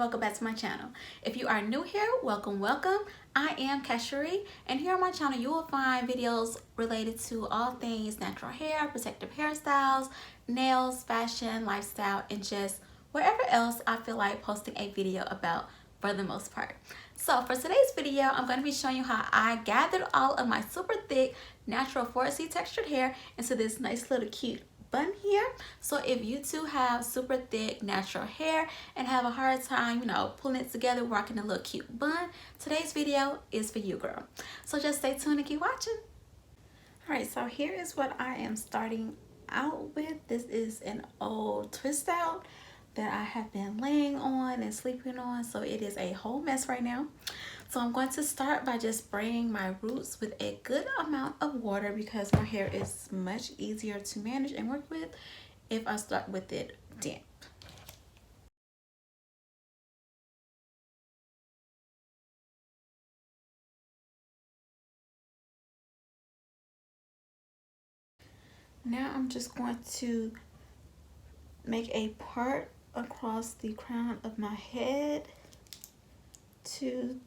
welcome back to my channel. If you are new here, welcome. I am Casharee, and here on my channel you will find videos related to all things natural hair, protective hairstyles, nails, fashion, lifestyle, and just whatever else I feel like posting a video about for the most part. So for today's video, I'm going to be showing you how I gathered all of my super thick natural 4C textured hair into this nice little cute bun here. So if you too have super thick natural hair and have a hard time, pulling it together, rocking a little cute bun, today's video is for you, girl. So just stay tuned and keep watching. All right, so here is what I am starting out with. This is an old twist out that I have been laying on and sleeping on, so it is a whole mess right now. So I'm going to start by just spraying my roots with a good amount of water because my hair is much easier to manage and work with if I start with it damp. Now I'm just going to make a part across the crown of my head to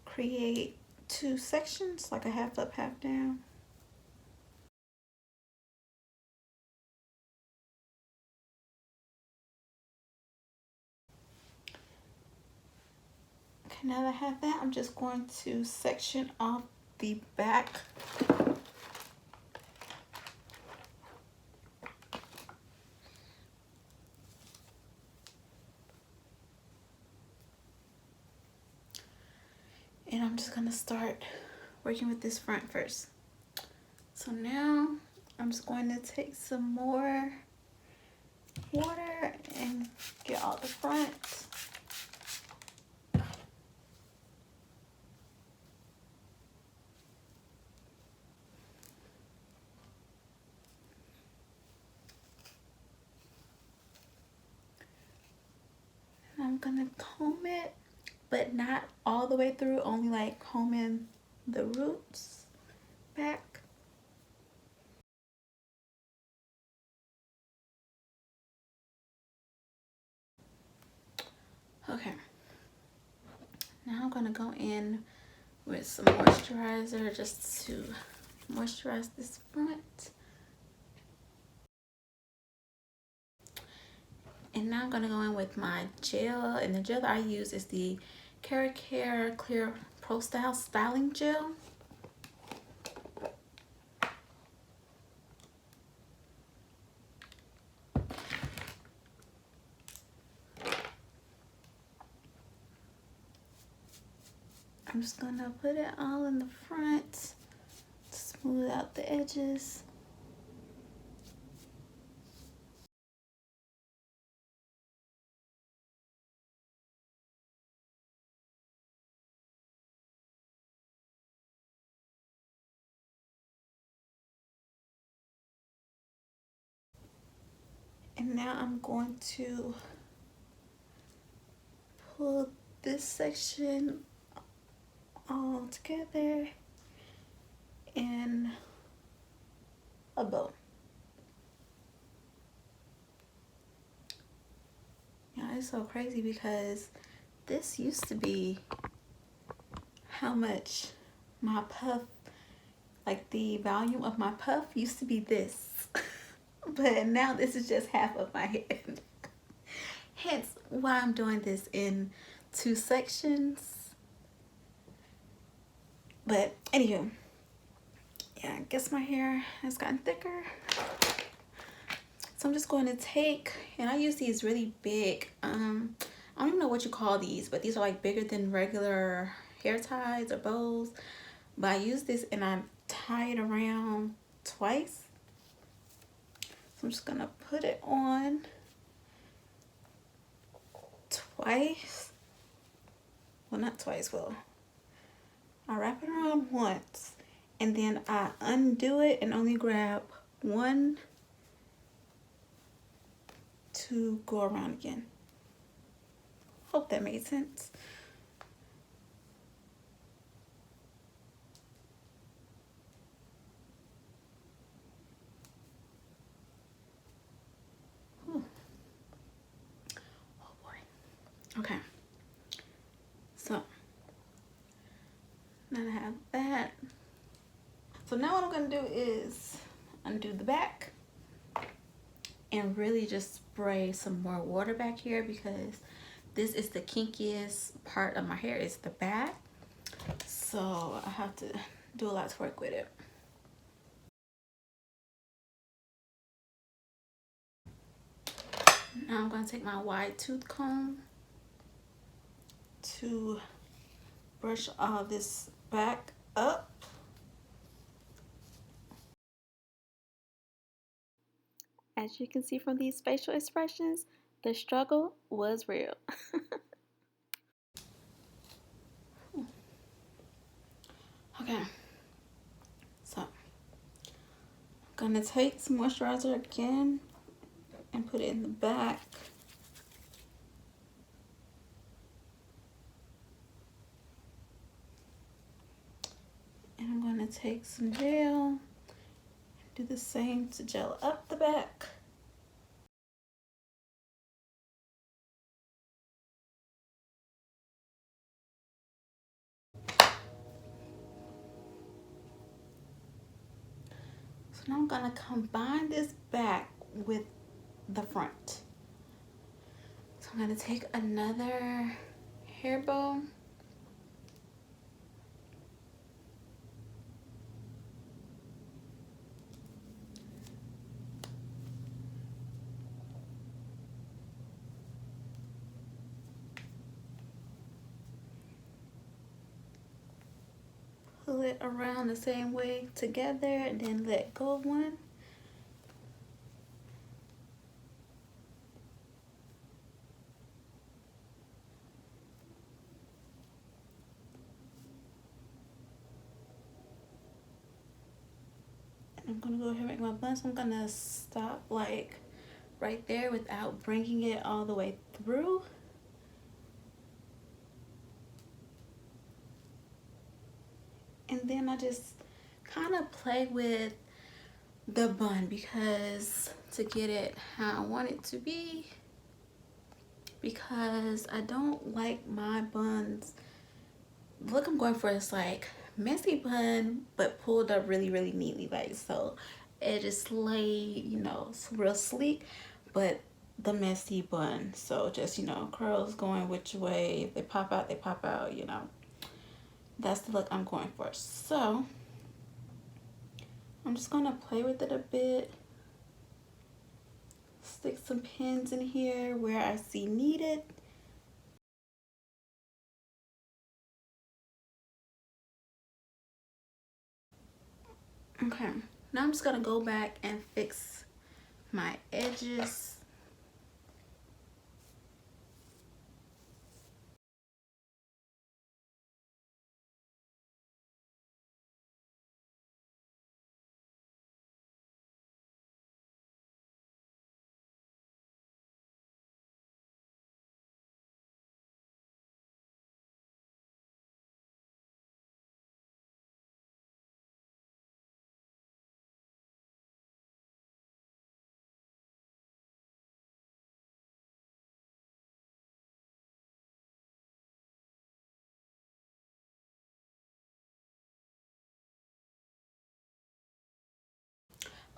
create two sections, like a half up, half down. Okay, now that I have that, I'm just going to section off the back. And I'm just gonna start working with this front first. So now I'm just going to take some more water and get all the front. And I'm gonna comb it, but not all the way through, only like combing the roots back. Okay, now I'm gonna go in with some moisturizer just to moisturize this front. And now I'm gonna go in with my gel, and the gel that I use is the Care Clear Pro Style Styling Gel. I'm just gonna put it all in the front to smooth out the edges. And now I'm going to pull this section all together in a bow. Yeah, it's so crazy because this used to be how much my puff, like the volume of my puff used to be this. But now this is just half of my head. Hence why I'm doing this in two sections. But anywho, yeah, I guess my hair has gotten thicker. So I'm just going to take, and I use these really big, I don't even know what you call these, but these are like bigger than regular hair ties or bows. But I use this and I tie it around twice. So I'm just gonna put it on twice. Well, not twice, well, I wrap it around once and then I undo it and only grab one to go around again. Hope that made sense. Oh boy. Okay. Then I have that. So now what I'm gonna do is undo the back and really just spray some more water back here, because this is the kinkiest part of my hair, is the back. So I have to do a lot to work with it. Now I'm going to take my wide tooth comb to brush all this back up. As you can see from these facial expressions, the struggle was real. Okay, so I'm gonna take some moisturizer again and put it in the back. And I'm gonna take some gel, do the same to gel up the back. So now I'm gonna combine this back with the front. So I'm gonna take another hair bow pull it around the same way together and then let go of one. And I'm gonna go ahead and make my bun. So I'm gonna stop like right there without bringing it all the way through. And then I just kind of play with the bun, because to get it how I want it to be, because I don't like my buns. The look I'm going for is like messy bun but pulled up really neatly, like so it just laid, you know, real sleek, but the messy bun. So just, you know, curls going which way. If they pop out, they pop out, you know. That's the look I'm going for. So I'm just gonna play with it a bit, stick some pins in here where I see needed. Okay, now I'm just gonna go back and fix my edges.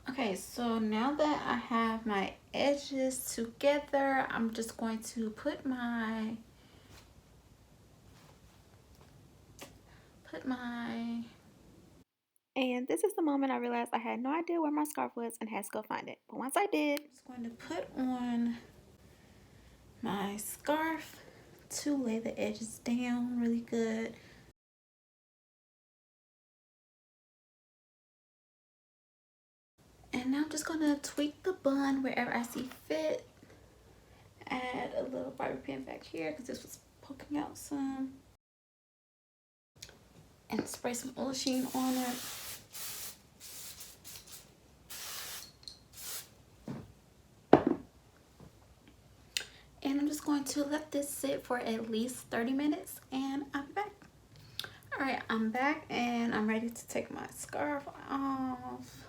Okay, so now that I have my edges together, I'm just going to put my and this is the moment I realized I had no idea where my scarf was and had to go find it. But once I did, I'm just going to put on my scarf to lay the edges down really good. And now I'm just gonna tweak the bun wherever I see fit. Add a little bobby pin back here because this was poking out some. And spray some oil sheen on it. And I'm just going to let this sit for at least 30 minutes and I'll be back. All right, I'm back and I'm ready to take my scarf off.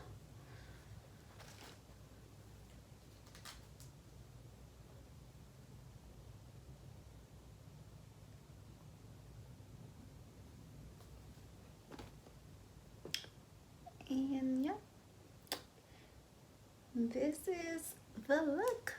this is the look.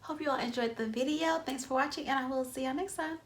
Hope you all enjoyed the video. Thanks for watching, and I will see y'all next time.